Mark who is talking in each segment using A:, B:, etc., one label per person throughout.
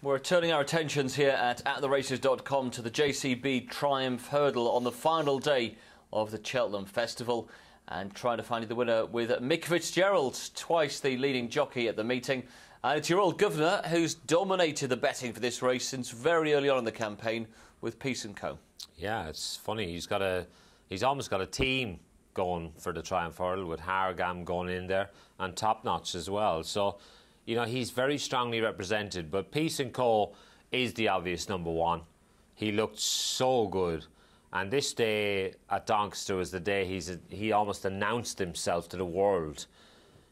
A: We're turning our attentions here at theraces.com to the JCB Triumph Hurdle on the final day of the Cheltenham Festival and trying to find the winner with Mick Fitzgerald, twice the leading jockey at the meeting. And it's your old governor who's dominated the betting for this race since very early on in the campaign with Peace & Co.
B: Yeah, it's funny. He's almost got a team going for the Triumph Hurdle with Hargam going in there and Top Notch as well. So, you know, he's very strongly represented, but Peace & Co is the obvious number one. He looked so good. And this day at Doncaster was the day he almost announced himself to the world.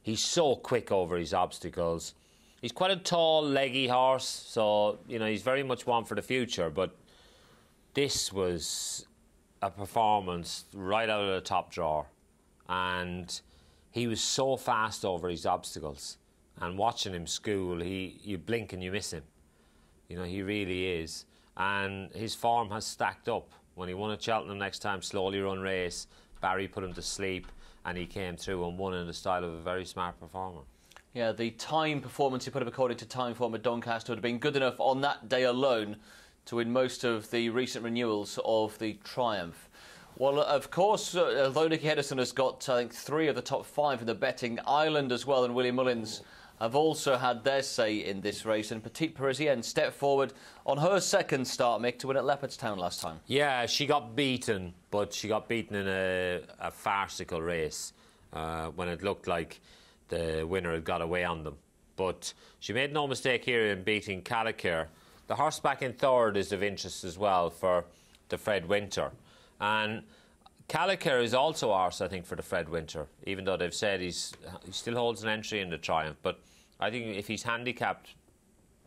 B: He's so quick over his obstacles. He's quite a tall, leggy horse, so, you know, he's very much one for the future. But this was a performance right out of the top drawer. And he was so fast over his obstacles. And watching him school, you blink and you miss him. You know, he really is. And his form has stacked up. When he won at Cheltenham next time, slowly run race, Barry put him to sleep and he came through and won in the style of a very smart performer. Yeah,
A: the time performance he put up according to time form at Doncaster would have been good enough on that day alone to win most of the recent renewals of the Triumph. Well, of course, although Nicky Henderson has got, I think, 3 of the top 5 in the betting, Ireland as well and Willie Mullins have also had their say in this race, and Petite Parisienne stepped forward on her second start, Mick, to win at Leopardstown last time.
B: Yeah, she got beaten, but she got beaten in a farcical race when it looked like the winner had got away on them. But she made no mistake here in beating Caliker. The horse back in third is of interest as well for the Fred Winter. And Caliker is also a horse, I think, for the Fred Winter, even though they've said he still holds an entry in the Triumph. But I think if he's handicapped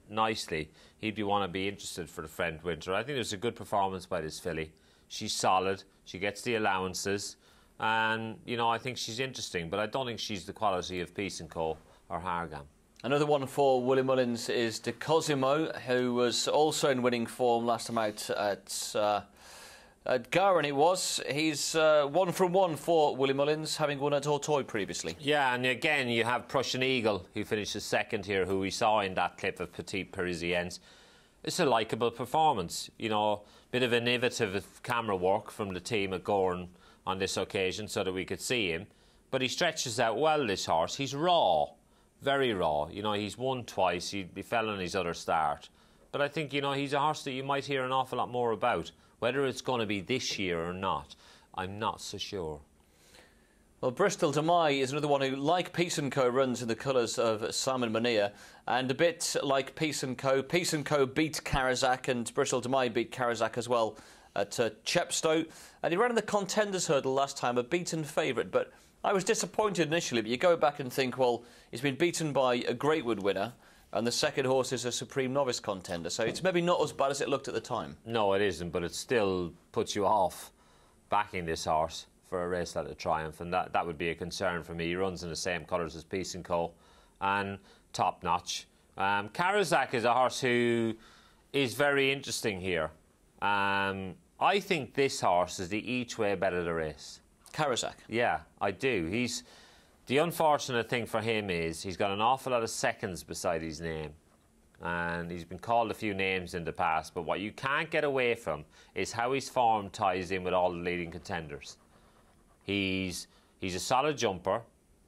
B: nicely, he'd want to be interested for the Fred Winter. I think it was a good performance by this filly. She's solid, she gets the allowances, and, you know, I think she's interesting, but I don't think she's the quality of Peace & Co or Hargam.
A: Another one for Willie Mullins is De Cosimo, who was also in winning form last time out at Garin it was. He's 1 from 1 for Willie Mullins, having won at Auteuil previously.
B: Yeah, and again you have Prussian Eagle, who finishes second here, who we saw in that clip of Petite Parisienne. It's a likeable performance. You know, bit of innovative camera work from the team at Goran on this occasion so that we could see him. But he stretches out well, this horse. He's raw, very raw. You know, he's won twice. He fell on his other start. But I think, you know, he's a horse that you might hear an awful lot more about. Whether it's going to be this year or not, I'm not so sure.
A: Well, Bristol de Mai is another one who, like Peace & Co, runs in the colours of Simon Mania, and a bit like Peace & Co. Peace & Co beat Carazak, and Bristol de Mai beat Carazak as well at Chepstow. And he ran in the Contenders Hurdle last time, a beaten favourite, but I was disappointed initially. But you go back and think, well, he's been beaten by a Greatwood winner, and the second horse is a Supreme Novice contender, so it's maybe not as bad as it looked at the time.
B: No, it isn't, but it still puts you off backing this horse for a race like the Triumph, and that would be a concern for me. He runs in the same colours as Peace & Co and Top Notch. Carazak is a horse who is very interesting here. I think this horse is the each way bet of the race.
A: Carazak?
B: Yeah, I do. The unfortunate thing for him is he's got an awful lot of seconds beside his name. And he's been called a few names in the past, but what you can't get away from is how his form ties in with all the leading contenders. He's a solid jumper.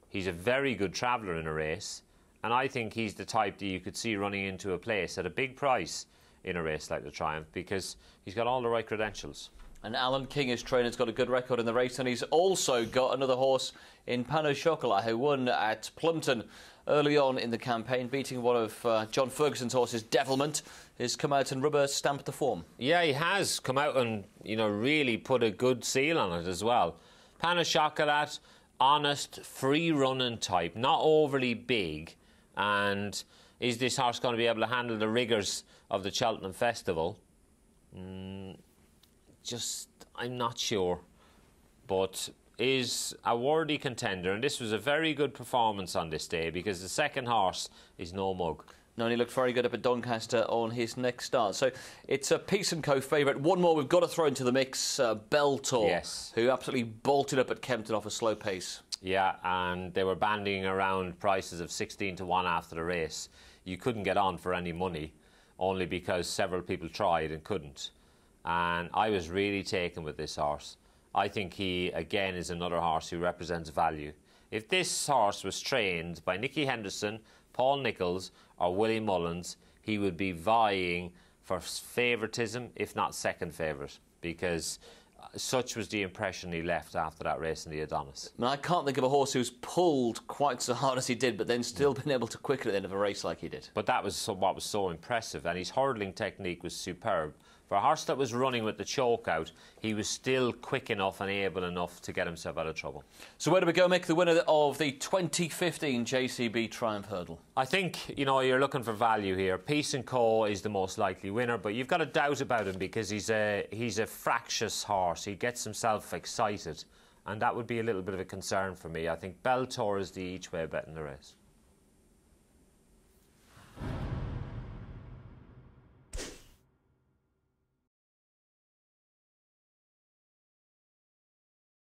B: He's a very good traveller in a race. And I think he's the type that you could see running into a place at a big price in a race like the Triumph, because he's got all the right credentials.
A: And Alan King, his trainer's got a good record in the race, and he's also got another horse in Pano Chocolat, who won at Plumpton early on in the campaign, beating one of John Ferguson's horses, Devilment. He's come out and rubber stamped the form.
B: Yeah, he has come out and, you know, really put a good seal on it as well. Pano Chocolat, honest, free-running type, not overly big. And is this horse going to be able to handle the rigours of the Cheltenham Festival? I'm not sure, but is a worthy contender, and this was a very good performance on this day because the second horse is no mug.
A: No, and he looked very good up at Doncaster on his next start. So it's a Peace & Co favourite. One more we've got to throw into the mix, Beltor,
B: yes,
A: who absolutely bolted up at Kempton off a slow pace.
B: Yeah, and they were bandying around prices of 16 to 1 after the race. You couldn't get on for any money. only because several people tried and couldn't. And I was really taken with this horse. I think he, again, is another horse who represents value. If this horse was trained by Nicky Henderson, Paul Nicholls or Willie Mullins, he would be vying for favouritism, if not second favourite, because such was the impression he left after that race in the Adonis.
A: I mean, I can't think of a horse who's pulled quite so hard as he did, but then still been able to quicken at the end of a race like he did.
B: But that was what was so impressive, and his hurdling technique was superb. For a horse that was running with the choke out, he was still quick enough and able enough to get himself out of trouble.
A: So where do we go, Mick? The winner of the 2015 JCB Triumph Hurdle.
B: I think, you know, you're looking for value here. Peace & Co is the most likely winner, but you've got a doubt about him because he's a fractious horse. He gets himself excited, and that would be a little bit of a concern for me. I think Beltor is the each-way bet in the race.